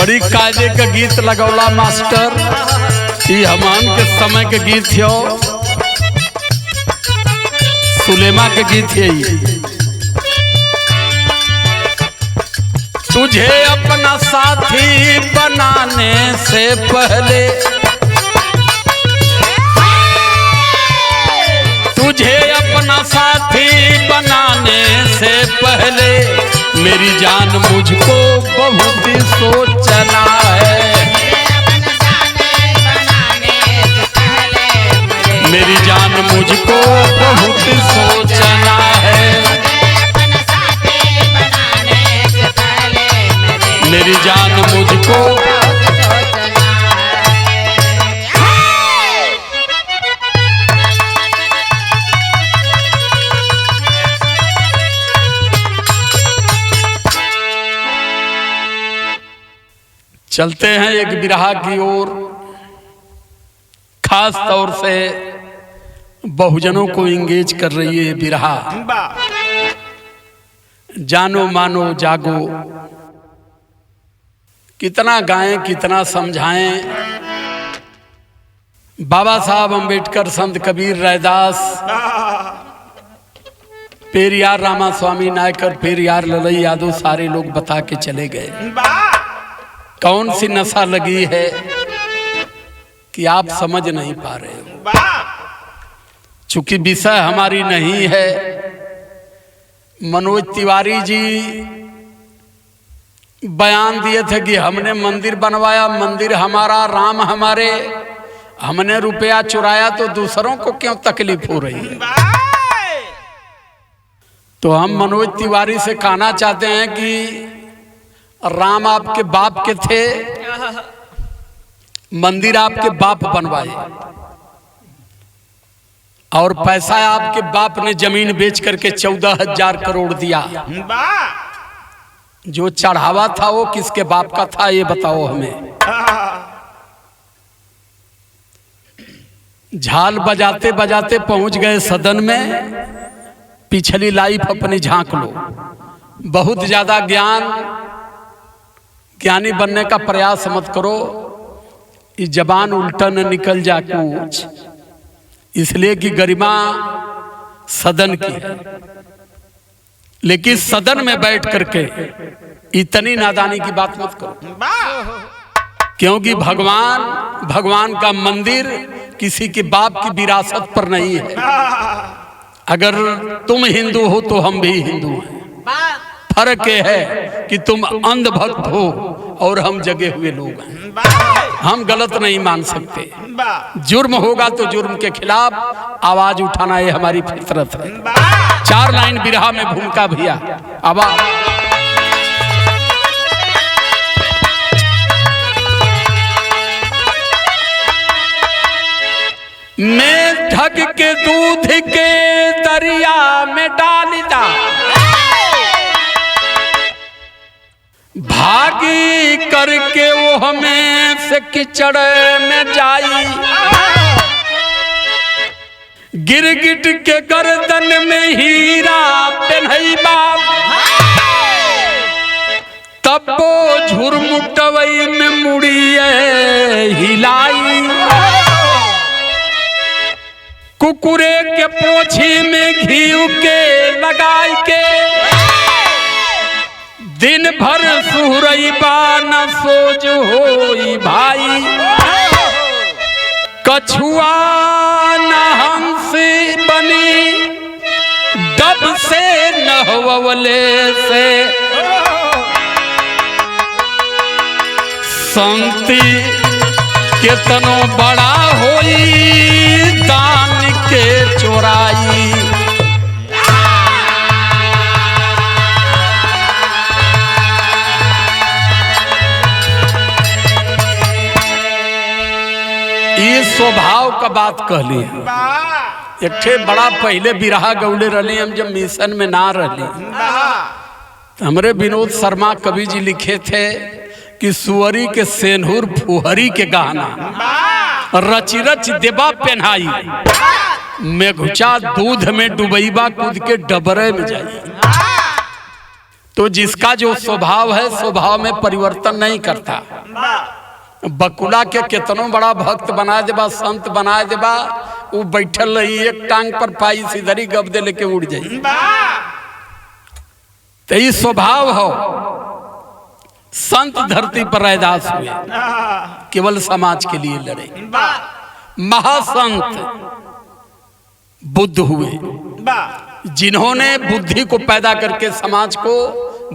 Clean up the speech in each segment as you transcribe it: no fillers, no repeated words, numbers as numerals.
बड़ी कायदे का गीत लगौला मास्टर। ये हमान के समय के गीत हो, सुलेमा के गीत है। तुझे अपना साथी बनाने से पहले, तुझे अपना साथी बनाने से पहले मेरी जान मुझको बहुत सोचना है। मेरी जान मुझको बहुत सोचना है। मेरी जान मुझको चलते हैं एक बिरहा की ओर। खास तौर से बहुजनों को इंगेज कर रही है बिरहा। जानो मानो जागो, कितना गाएं कितना समझाएं। बाबा साहब अंबेडकर, संत कबीर, रैदास, पेरियार रामास्वामी नायकर, पेरियार ललई यादव, सारे लोग बता के चले गए। कौन सी नशा लगी है कि आप समझ नहीं पा रहे हो। चूंकि विषय हमारी नहीं है। मनोज तिवारी जी बयान दिए थे कि हमने मंदिर बनवाया, मंदिर हमारा, राम हमारे, हमने रुपया चुराया तो दूसरों को क्यों तकलीफ हो रही है। तो हम मनोज तिवारी से कहना चाहते हैं कि राम आपके बाप के थे, मंदिर आपके बाप बनवाए, और पैसा आपके बाप ने जमीन बेच करके 14,000 करोड़ दिया। जो चढ़ावा था वो किसके बाप का था, ये बताओ हमें। झाल बजाते बजाते पहुंच गए सदन में। पिछली लाइफ अपनी झांक लो। बहुत ज्यादा ज्ञानी बनने का प्रयास मत करो। ये जबान उल्टा न निकल जा कुछ, इसलिए कि गरिमा सदन की है। लेकिन सदन में बैठ करके इतनी नादानी की बात मत करो, क्योंकि भगवान का मंदिर किसी के बाप की विरासत पर नहीं है। अगर तुम हिंदू हो तो हम भी हिंदू हैं। फर्क ये है कि तुम अंधभक्त हो और हम जगे हुए लोग हैं। हम गलत नहीं मान सकते। जुर्म होगा तो जुर्म के खिलाफ आवाज उठाना ये हमारी फितरत है। 4 लाइन बिरहा में भूमिका भैया। आवाज। मैं ढक के दूध के दरिया में डालिदा, भागी करके वो हमें से कीचड़ में जाई। गिरगिट के गर्दन में हीरा पहनाई बाप, तब वो झुरमुटवई में मुड़िए हिलाई। कुकुरे के पोछी में घी के लगाई के, दिन भर सुहरई बान सोज होई भाई। कछुआ न हंसी बनी, डब से नहवले से। संति केतनो बड़ा होई, दान के चोराई। ये स्वभाव का बात कहली है। एक ठे बड़ा पहले बिरहा गौले रही, हम जब मिशन में ना रही, तो हमरे विनोद शर्मा कवि जी लिखे थे कि सुअरी के सेनहुर फुहरी के गहना, रच रच देबा पहनाई। मेघुचा दूध में डुबैबा कूद के डबरे में जाई। तो जिसका जो स्वभाव है स्वभाव में परिवर्तन नहीं करता। बकुला के कितनों बड़ा भक्त बना देबा, संत बना देबा, वो बैठल रही एक टांग पर पाई सीधरी गबदे लेके उड़ जाई। तो ये स्वभाव हो। संत धरती पर रैदास हुए, केवल समाज के लिए लड़े। महासंत बुद्ध हुए, जिन्होंने बुद्धि को पैदा करके समाज को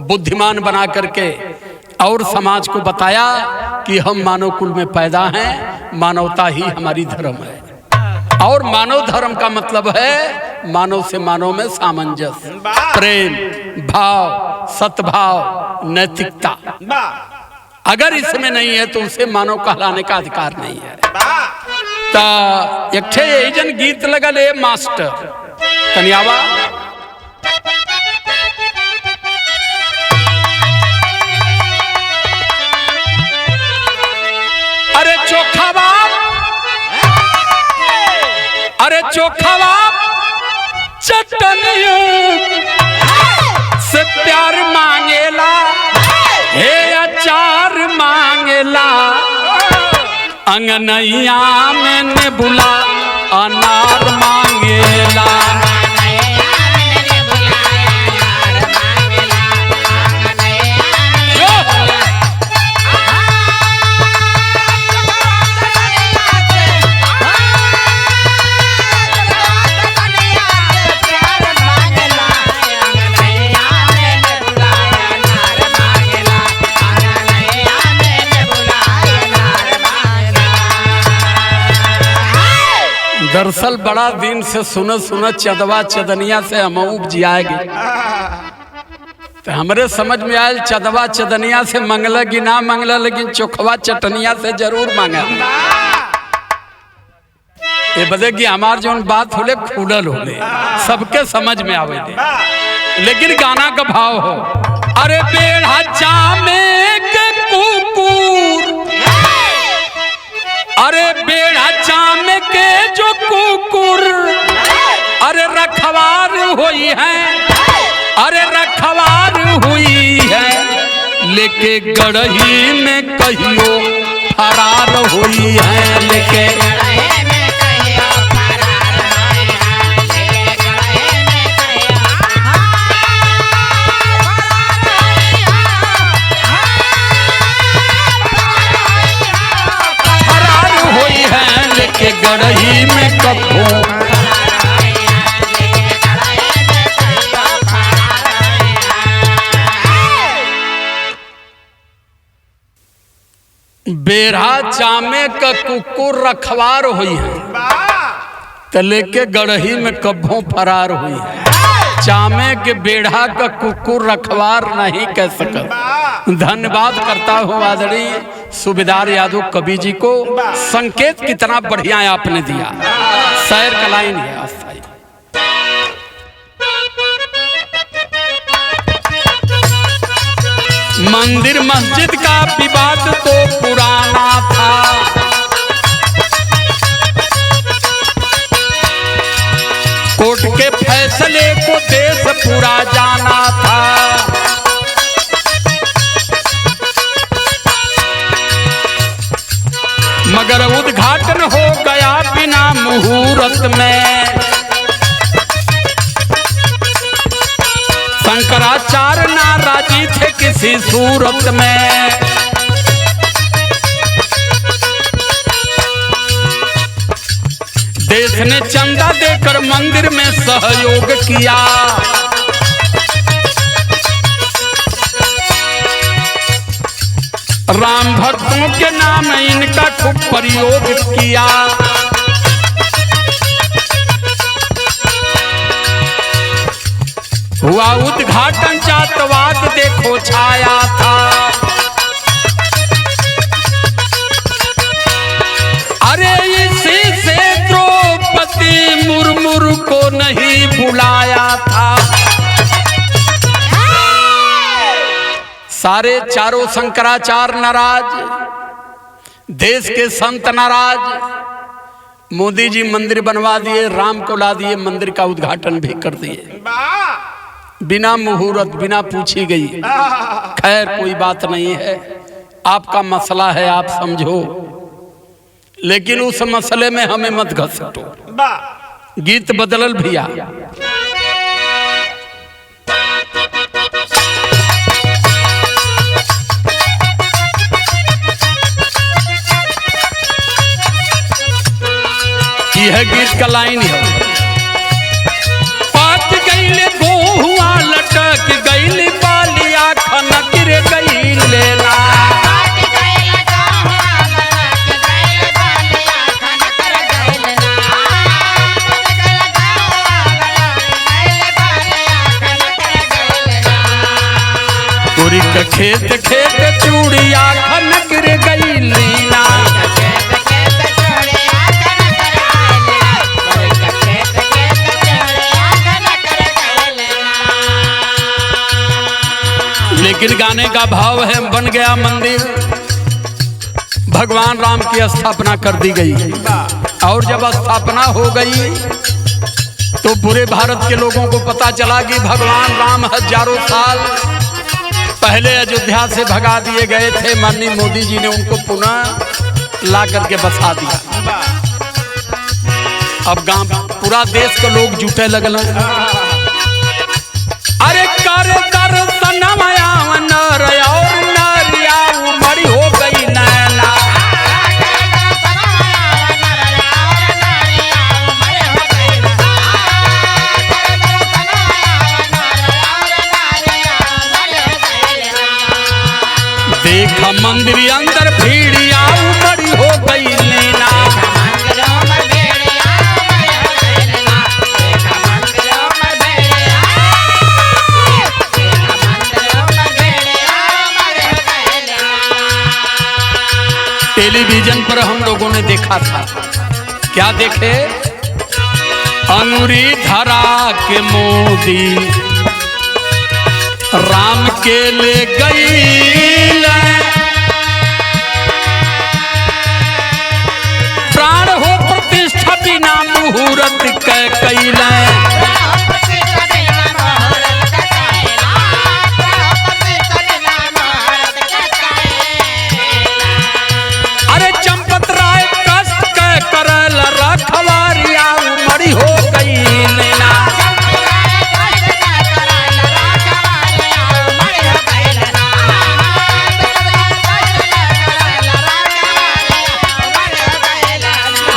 बुद्धिमान बना करके और समाज को बताया कि हम मानव कुल में पैदा हैं, मानवता ही हमारी धर्म है। और मानव धर्म का मतलब है मानव से मानव में सामंजस्य, प्रेम भाव, सद्भाव, नैतिकता। अगर इसमें नहीं है तो उसे मानव कहलाने का अधिकार नहीं है। तो एक ठे यही जन गीत लगल है मास्टर तनियावा। अरे चोखा बाप, अरे चोखा बाप चटनियों से प्यार मांगेला, हे अचार मांगेला, अंगनैया में ने बुला अनार मांगेला। दरअसल बड़ा दिन से सुन चदवा चदनिया से हम उपजियाएगी। तो हमरे समझ में आयल चदवा चदनिया से मंगला कि ना मंगला, लेकिन चोखवा चटनिया से जरूर मांगा। ये बदे कि हमार जो बात होले खुलल होले, सबके समझ में आवे दे। लेकिन गाना का भाव हो, अरे बेड़ा चामे के कुकुर, अरे बेड़ा चाम के जो कुकुर, अरे रखवार हुई है, अरे रखवार हुई है, लेके गढ़ही में कहियो फरार हुई है, लेके के गढ़ही में कभो बेड़ा चामे का कुकुर रखवार हुई है, तो लेके गढ़ही में कभो फरार हुई है। चामे के बेड़ा का कुकुर रखवार नहीं कह सकता। धन्यवाद करता हूँ आदरणीय सूबेदार यादव कवि जी को। संकेत कितना बढ़िया आपने दिया। शायर का लाइन है अस्थाई। मंदिर मस्जिद का विवाद तो पुराना था, कोर्ट के फैसले को देश पूरा जाना था। मगर उद्घाटन हो गया बिना मुहूर्त में, शंकराचार्य नाराजी थे किसी सूरत में। देश ने चंदा देकर मंदिर में सहयोग किया, राम भक्तों के नाम इनका खूब प्रयोग किया। हुआ उद्घाटन जातवाद देखो छाया था, अरे इसी से द्रौपदी मुर्मू को नहीं बुलाया था। सारे चारों शंकराचार्य नाराज, देश के संत नाराज। मोदी जी मंदिर बनवा दिए, राम को ला दिए, मंदिर का उद्घाटन भी कर दिए। बिना मुहूर्त बिना पूछी गई। खैर कोई बात नहीं है, आपका मसला है, आप समझो, लेकिन उस मसले में हमें मत घसीटो। गीत बदलल भैया। यह गीत का लाइन है, पाक गईले गोहुआ लटक गईली बालिया खनक रे गईले ला। पूरी का खेत खेत चूड़िया खनक रे गईली ना। लेकिन गाने का भाव है, बन गया मंदिर, भगवान राम की स्थापना कर दी गई। और जब स्थापना हो गई तो पूरे भारत के लोगों को पता चला कि भगवान राम हजारों साल पहले अयोध्या से भगा दिए गए थे। माननीय मोदी जी ने उनको पुनः ला करके बसा दिया। अब गांव पूरा देश के लोग जुटे लगल। अरे कर दर्शनमया नर और नरिया उमड़ी हो गई नैना। देख मंदिर अंदर भीड़िया उमड़ी हो गई नैना। टेलीविजन पर हम लोगों ने देखा था, क्या देखे? अंगुरी धरा के मोदी राम के ले गई, प्राण हो प्रतिष्ठा बिना मुहूर्त के कैले। अरे चंपत राय कष्ट के करल रखवारिया उमड़ी हो गई नैना।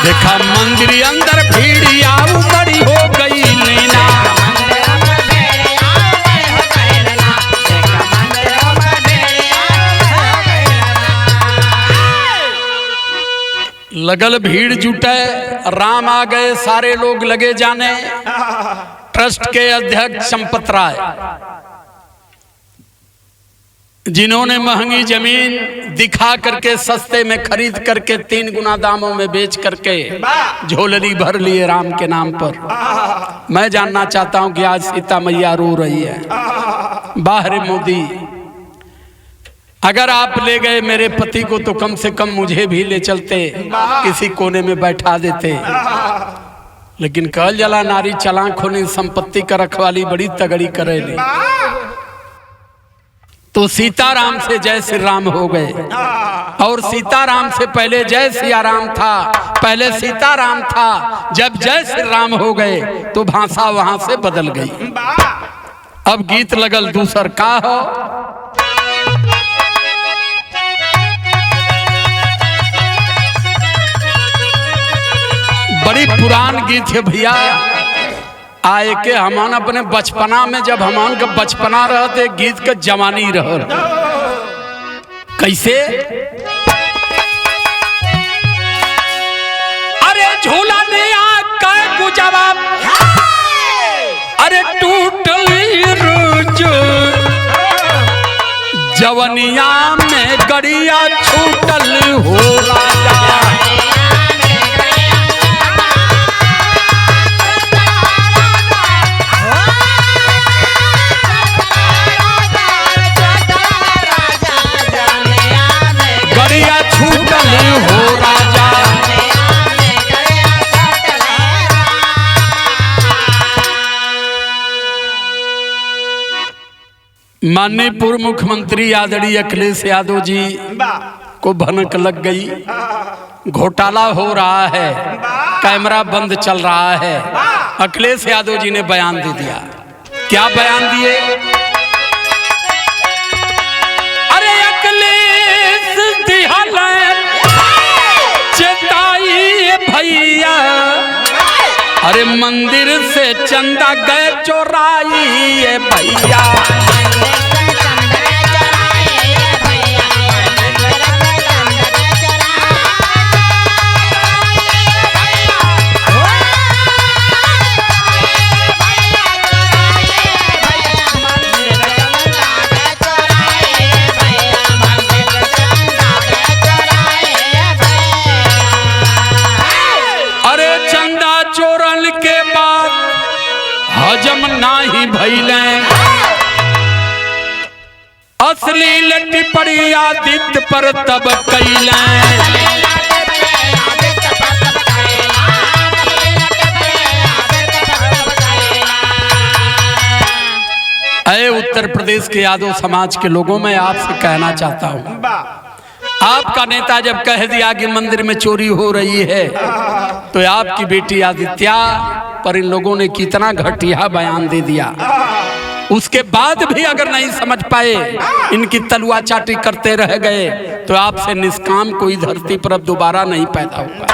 देखा मंदिर अंदर भीड़िया उमड़ी हो गई नैना। लगल भीड़ जुटे, राम आ गए, सारे लोग लगे जाने। ट्रस्ट के अध्यक्ष चंपत राय, जिन्होंने महंगी जमीन दिखा करके सस्ते में खरीद करके 3 गुना दामों में बेच करके झोलनी भर लिए राम के नाम पर। मैं जानना चाहता हूं कि आज सीता मैया रो रही है। बाहर मोदी, अगर आप ले गए मेरे पति को तो कम से कम मुझे भी ले चलते, किसी कोने में बैठा देते। लेकिन कहल जला नारी चालाक होने संपत्ति का रखवाली बड़ी तगड़ी करेली। तो सीताराम से जय श्री राम हो गए, और सीताराम से पहले जय सिया राम था। पहले सीताराम था, जब जय श्री राम हो गए तो भाषा वहां से बदल गई। अब गीत लगल दूसर का हो। बड़ी पुरान गीत है भैया। आए के हमान अपने बचपना में, जब हमान का बचपना रहते गीत का जवानी रह। कैसे? अरे झूला दिया कै जवाब, अरे टूटली रोज जवनिया में गड़िया छूटल हो राजा। हो राजा माननीय पूर्व मुख्यमंत्री आदरणीय अखिलेश यादव जी को भनक लग गई, घोटाला हो रहा है, कैमरा बंद चल रहा है। अखिलेश यादव जी ने बयान दे दिया। क्या बयान दिए? अरे अखिलेश चेताई भैया, अरे मंदिर से चंदा गए चोराई भैया। हजम नाही भइले, असली लट्टी पड़ी आदित्य पर तब कैले। अरे उत्तर प्रदेश के यादव समाज के लोगों में आपसे कहना चाहता हूँ, आपका नेता जब कह दिया कि मंदिर में चोरी हो रही है, तो आपकी बेटी आदित्या पर इन लोगों ने कितना घटिया बयान दे दिया। उसके बाद भी अगर नहीं समझ पाए, इनकी तलुआ चाटी करते रह गए, तो आपसे निष्काम कोई धरती पर अब दोबारा नहीं पैदा होगा।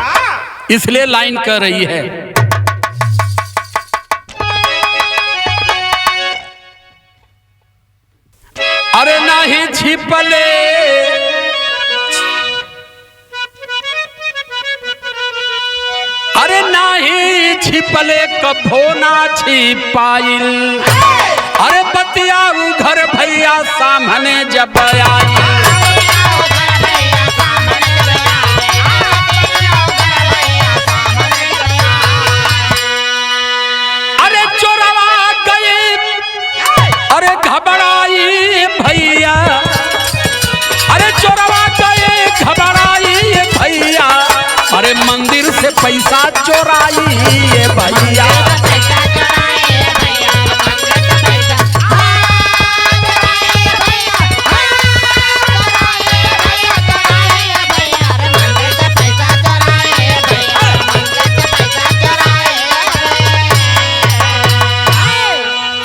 इसलिए लाइन कह रही है, अरे नहीं छिपले अरे नाही छिपले कभो ना छिपाइल, अरे बतियाऊ घर भैया सामने जब आई। अरे चोरवा गई, अरे घबराई भैया, अरे चोरवा गए घबराई भैया, अरे मंदिर से पैसा चोराई ये भैया।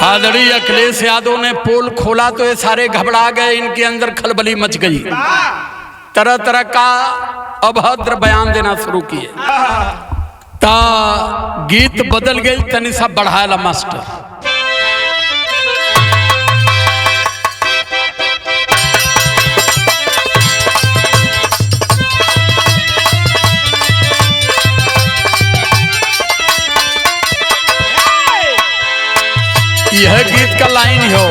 आदरणीय अखिलेश यादव ने पोल खोला तो ये सारे घबरा गए, इनके अंदर खलबली मच गई, तरह तरह का अभद्र बयान देना शुरू किए। ता गीत बदल गई, तनी सा बढ़ाया मास्टर। यह गीत का लाइन हो,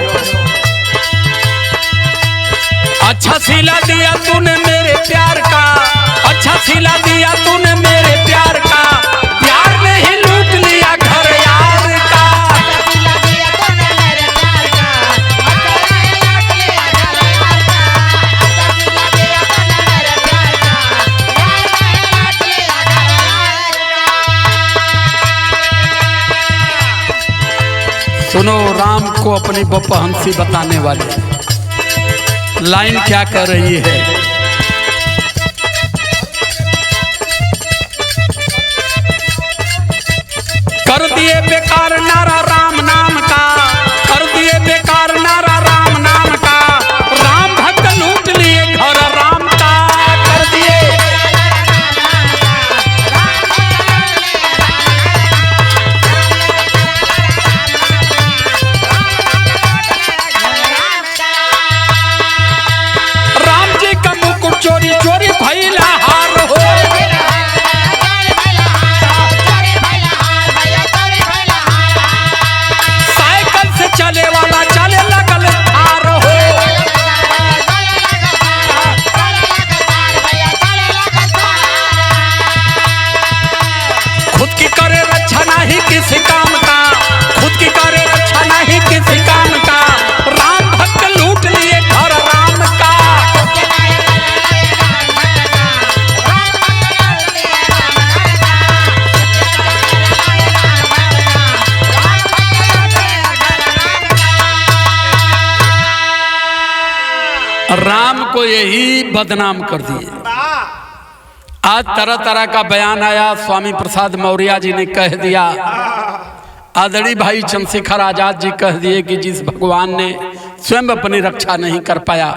अच्छा सिला दिया तूने मेरे प्यार का, अच्छा सिला दिया तूने मेरे प्यार का, प्यार ने ही लूट लिया घर यार का। सुनो राम को अपनी बपहंसी बताने वाली लाइन क्या कर रही है। कर दिए बेकार नारा राम नाम का, कर दिए बेकार नारा राम नाम का, राम भक्त लूट लिए घर राम का। कर दिए चोरी चोरी भैला हार हो, को यही बदनाम कर दिए। आज तरह तरह का बयान आया। स्वामी प्रसाद मौर्य जी ने कह दिया, आदरणीय भाई चंद्रशेखर आजाद जी कह दिए कि जिस भगवान ने स्वयं अपनी रक्षा नहीं कर पाया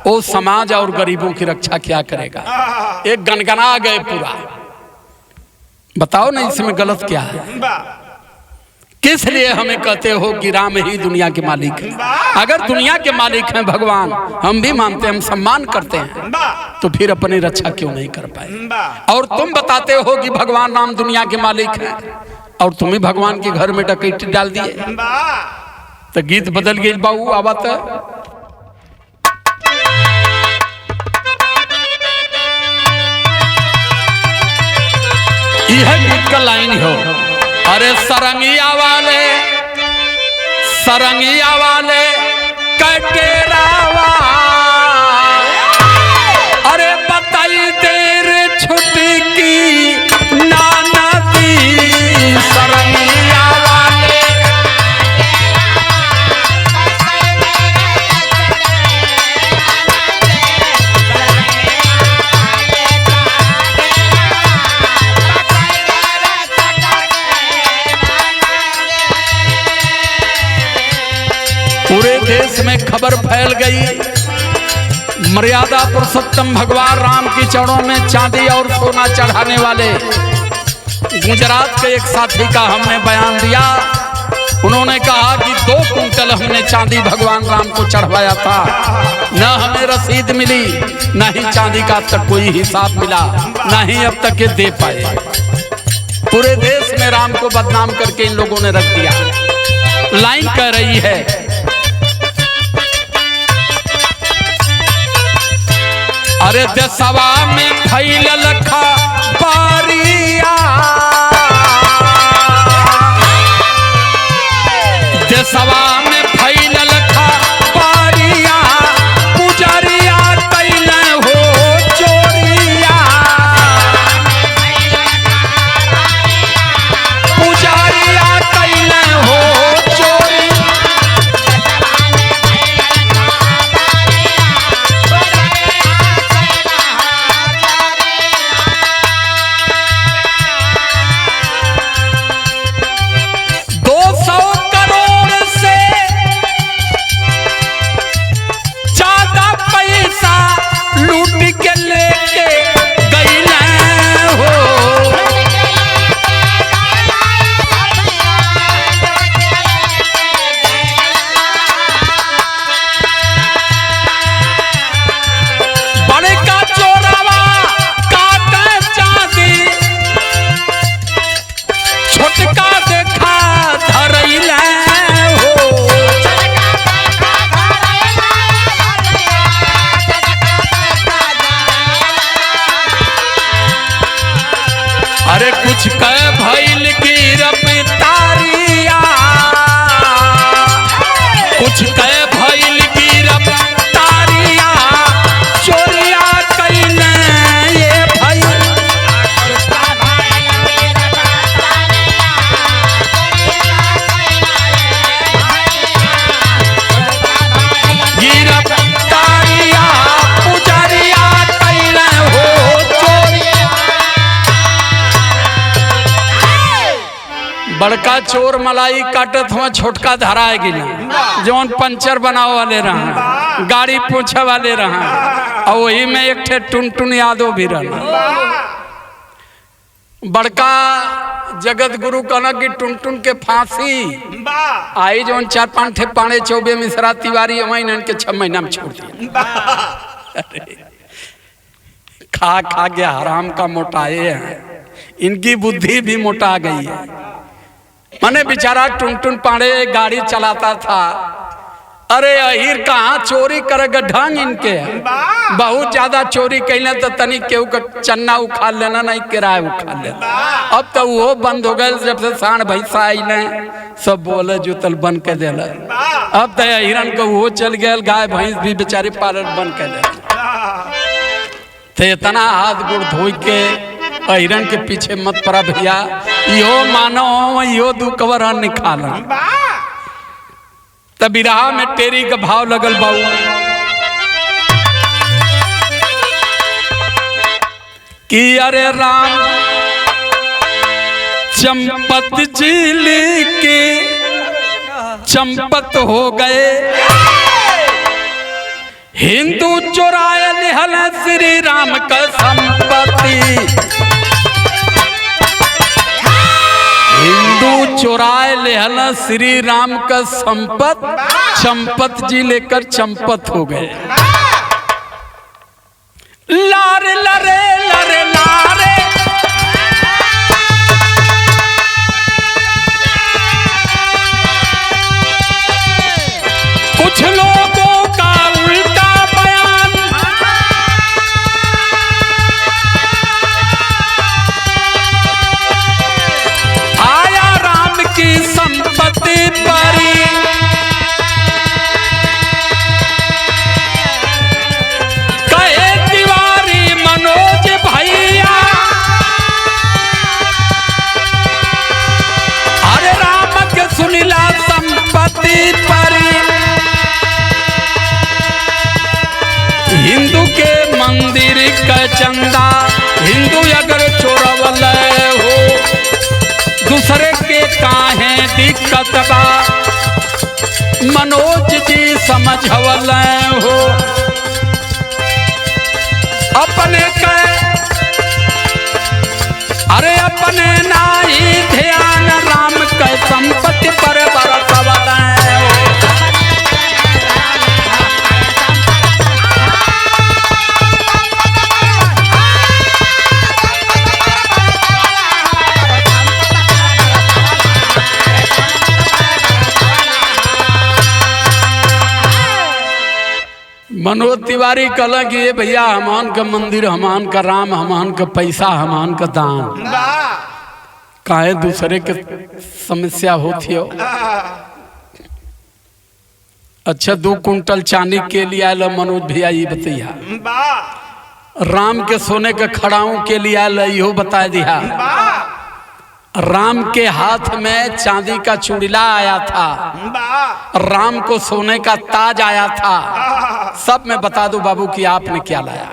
वो समाज और गरीबों की रक्षा क्या करेगा। एक गनगना गए पूरा। बताओ ना इसमें गलत क्या है? किस लिए हमें कहते हो कि राम ही दुनिया के मालिक है? अगर दुनिया के मालिक हैं भगवान, हम भी मानते हैं, हम सम्मान करते हैं, तो फिर अपनी रक्षा क्यों नहीं कर पाए? और तुम बताते हो कि भगवान राम दुनिया के मालिक हैं और तुम ही भगवान के घर में डकैती डाल दिए। तो गीत बदल गई बाबू। आवत यह गीत का लाइन हो, अरे सरंगिया वाले कटेरावा, अरे बताई देर छुट्टी की नाना दी। सरंगिया वाले पूरे देश में खबर फैल गई। मर्यादा पुरुषोत्तम भगवान राम की चरणों में चांदी और सोना चढ़ाने वाले गुजरात के एक साथी का हमने बयान दिया। उन्होंने कहा कि 2 कुंटल हमने चांदी भगवान राम को चढ़वाया था, न हमें रसीद मिली, न ही चांदी का तक कोई हिसाब मिला, न ही अब तक ये दे पाए। पूरे देश में राम को बदनाम करके इन लोगों ने रख दिया। लाइन कह रही है, अरे देशवा में फैलल खबरिया, देशवा में फैलल खबरिया, पुजरिया कैले हो चोरिया, पुजरिया कैले हो चोरी। अरे कुछ कह भइल की रफ्तारिया, कुछ कह भइल की रफ्तारिया, चोरिया कैले ये भाई। गिरफ्तारिया पुजरिया कैले हो चोरिया। बड़का चोर मलाई काटत हुआ छोटका धराए गिला, जौन पंचर बनावे वाले रहा, गाड़ी पूछे वाले रहा, और वही में एक ठे टुनटुन यादव भी रहा। बड़का जगत गुरु कहना कि टुनटुन के फांसी आई, जौन 4-5 ठे पाड़े चौबे मिश्रा तिवारी अमैन के 6 महीना में छोड़ दिया। खा खा के हराम का मोटाए हैं, इनकी बुद्धि भी मोटा गई है। मैंने बेचारा टुनटुन पाड़े गाड़ी चलाता था। अरे अहिर कहाँ चोरी करेगा, ढंग इनके है। बहुत ज्यादा चोरी कैले तो तनिक केहू का चन्ना उखाड़ लेना, नहीं किराया उखाड़ लेना। अब तो वो बंद हो गए जब से सांड भैंसा आइले, सब बोले जुतल बंद कर दिल। अब तो हिरन को वो चल गया, गाय भैंस भी बेचारे पालन बंद कर दिल। तो इतना हाथ गोड़ धोई के हिरन के पीछे मत पड़ा भैया, यो मानो यो दुकवर निकाला। तब बिरहा में टेरी का भाव लगल बाऊ। कि अरे राम चंपत झील के चंपत हो गए, हिंदू चुराए निहल श्री राम का संपत्ति। हिंदू चुराए लेहल श्री राम का संपत, चंपत जी लेकर चंपत हो गए। लारे लरे लरे लारे कुछ लोगों का उल्टा बयान, आया राम की संपत्ति परी। कहे तिवारी मनोज भैया, अरे राम के सुनिला संपत्ति परी। हिंदू के मंदिर का चंदा हिंदू अगर चोरवल हो, दूसरे के काहे दिक्कत बा मनोज जी समझवल हो। अपने के अरे अपने नाई ध्यान राम के संपत्ति पर बरसवल हो। मनोज तिवारी कहला कि ये भैया हमान का मंदिर, हमान का राम, हमान का पैसा, हमान का दान, काहे दूसरे के समस्या होती हो। अच्छा 2 कुंटल चांदी के लिए आयल मनोज भैया, ये बताइया राम के सोने के खड़ाऊ के लिए आयल, यो बता दिया। राम के हाथ में चांदी का चूड़िला आया था, राम को सोने का ताज आया था। सब मैं बता दूं बाबू कि आपने क्या लाया,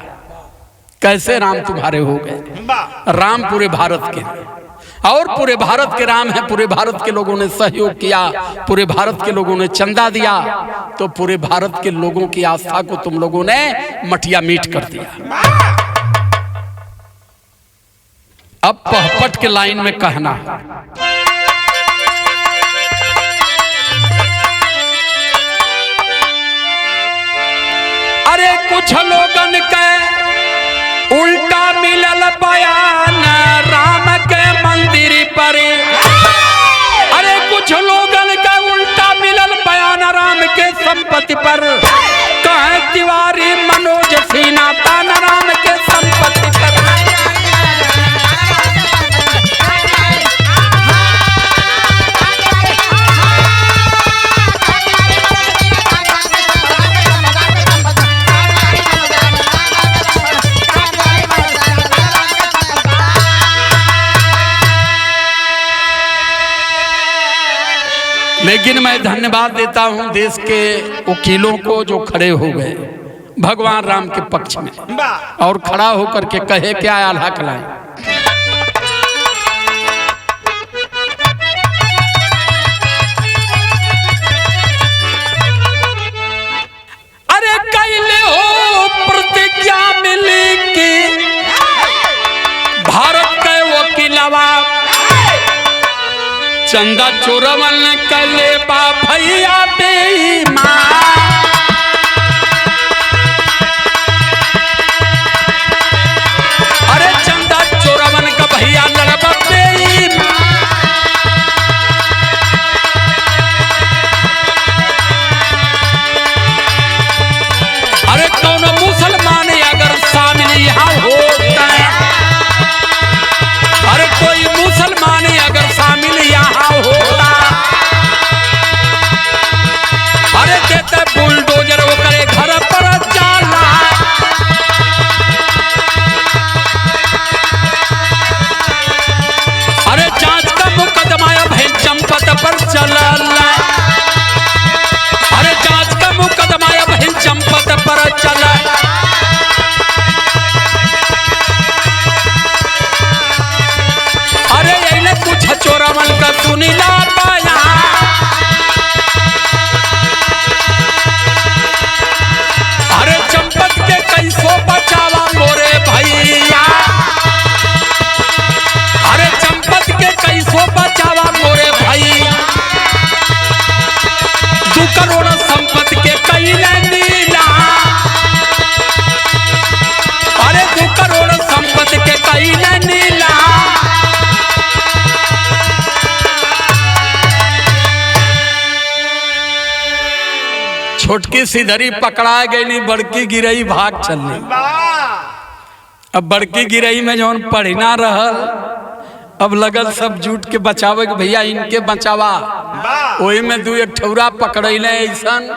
कैसे राम तुम्हारे हो गए। राम पूरे भारत के और पूरे भारत के राम है। पूरे भारत के लोगों ने सहयोग किया, पूरे भारत के लोगों ने चंदा दिया, तो पूरे भारत के लोगों की आस्था को तुम लोगों ने मटिया मीट कर दिया। अब पहपट के लाइन में कहना, अरे कुछ लोगन के उल्टा मिलल बयान राम के मंदिर पर। अरे कुछ लोगन के उल्टा मिलल बयान राम के संपत्ति पर। कहे तिवारी मनोज सिन्हा तान राम के संपत्ति पर। लेकिन मैं धन्यवाद देता हूं देश के वकीलों को जो खड़े हो गए भगवान राम के पक्ष में और खड़ा होकर के कहे क्या आल्हा कलाएं। अरे कैले हो प्रतिज्ञा मिली कि भारत के वकीलवा चंदा चोरवन कले बा भैया बेईमान। अरे चंदा चोरवन का भैया लड़बा बेईमान। अरे कौन मुसलमान अगर शामिल यहाँ होता है, अरे कोई मुसलमान अगर शामिल यहाँ होता, अरे देते बुलडोजर छोटकी सिधरी पकड़ा गई नहीं, बड़की गिरई भाग चलने। अब बड़की गिरई में जौन पढ़ना रहल, अब लगल सब जुट के बचावे के भैया इनके बचावा। वही में 2 एक ठौरा पकड़े ऐसन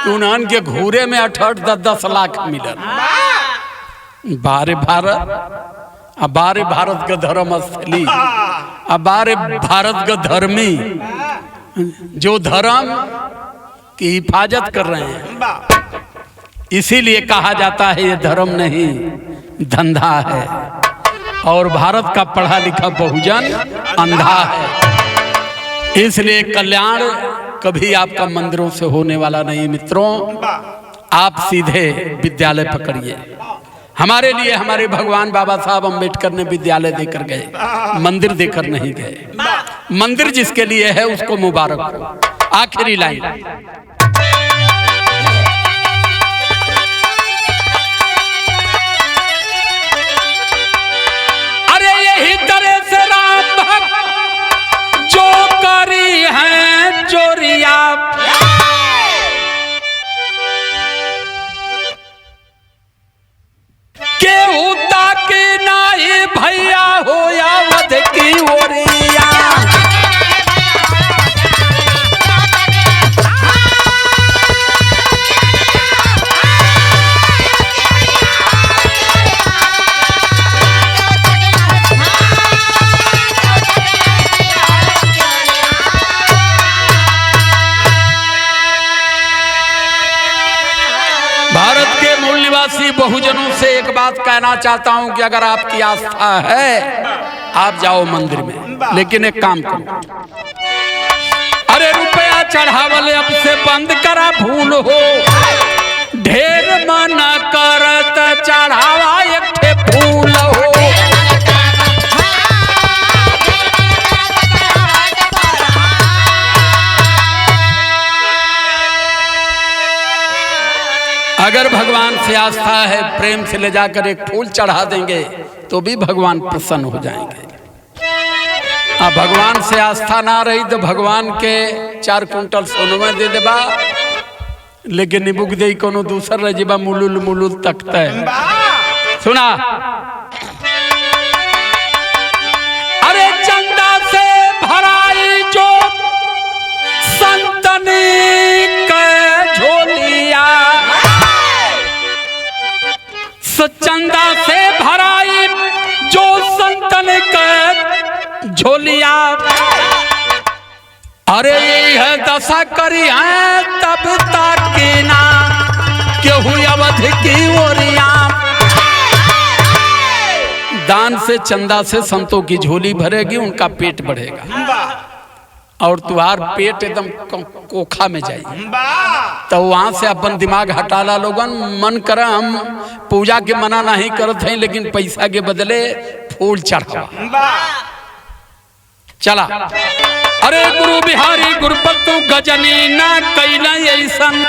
उन्हन के घूरे में 8-10 लाख मिलल। बारे भारत, अब बारे भारत का धर्म स्थली, अब बारे भारत का धर्मी जो धर्म की हिफाजत कर रहे हैं। इसीलिए कहा जाता है ये धर्म नहीं धंधा है, और भारत का पढ़ा लिखा बहुजन अंधा है। इसलिए कल्याण कभी आपका मंदिरों से होने वाला नहीं मित्रों। आप सीधे विद्यालय पकड़िए। हमारे लिए हमारे भगवान बाबा साहब अम्बेडकर ने विद्यालय देकर गए, मंदिर देकर नहीं गए। मंदिर जिसके लिए है उसको मुबारक हो। आखिरी लाइन, यही तरह से राम भक्त जो करी है चोरिया, केहू ताके नाई भैया हो या वध की ओरिया। भारत के मूल निवासी बहुजनों से एक बात कहना चाहता हूं कि अगर आपकी आस्था है आप जाओ मंदिर में, लेकिन एक काम करो, अरे रुपया चढ़ावले अब से बंद करा, भूल हो ढेर मन करत चढ़ावा एक ठे फूल हो। अगर भगवान से आस्था है, प्रेम से ले जाकर एक फूल चढ़ा देंगे तो भी भगवान प्रसन्न हो जाएंगे। अब भगवान से आस्था ना रही तो भगवान के 4 कुंटल सोनवा दे देबा, लेकिन निबुक दे कोनो दूसर रह जेबा मुलुल मुलुल तकता है। सुना, अरे चंदा से भराई जो संतनी के झोलिया, चंदा से भराई जो संतन के झोलिया, अरे यह दशा करी है तब तक ना केहू अवध की ओरिया। दान से चंदा से संतों की झोली भरेगी, उनका पेट बढ़ेगा, और तुम्हार पेट एकदम कोखा में जाएगी। तो वहां से अपन दिमाग हटाला लोगन, मन कर हम पूजा के मना नहीं करत हैं, लेकिन पैसा के बदले फूल चढ़ावा। चला, अरे गुरु बिहारी गुरुपत्तु गजनी ना कैला ऐसन,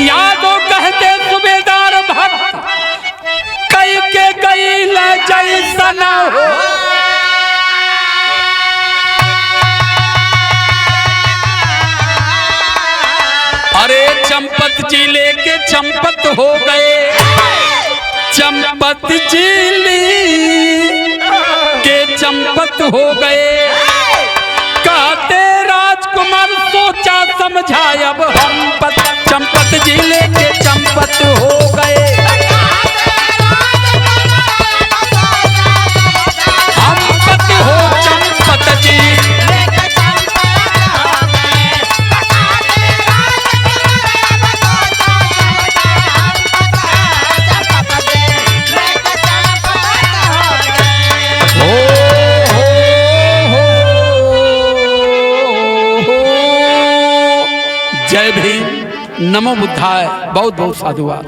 यादो कहते सुबेदार भक्त कई के गईल जैसन हो। अरे चंपत जिले के चंपत हो गए, चंपत जिले के चंपत हो गए, कहते राजकुमार सोचा समझा अब हम चंपत जिले के चंपत हो गए। हम पत हो चंपत जी, जय भीम, नमो बुद्धाय, बहुत बहुत साधुवाद।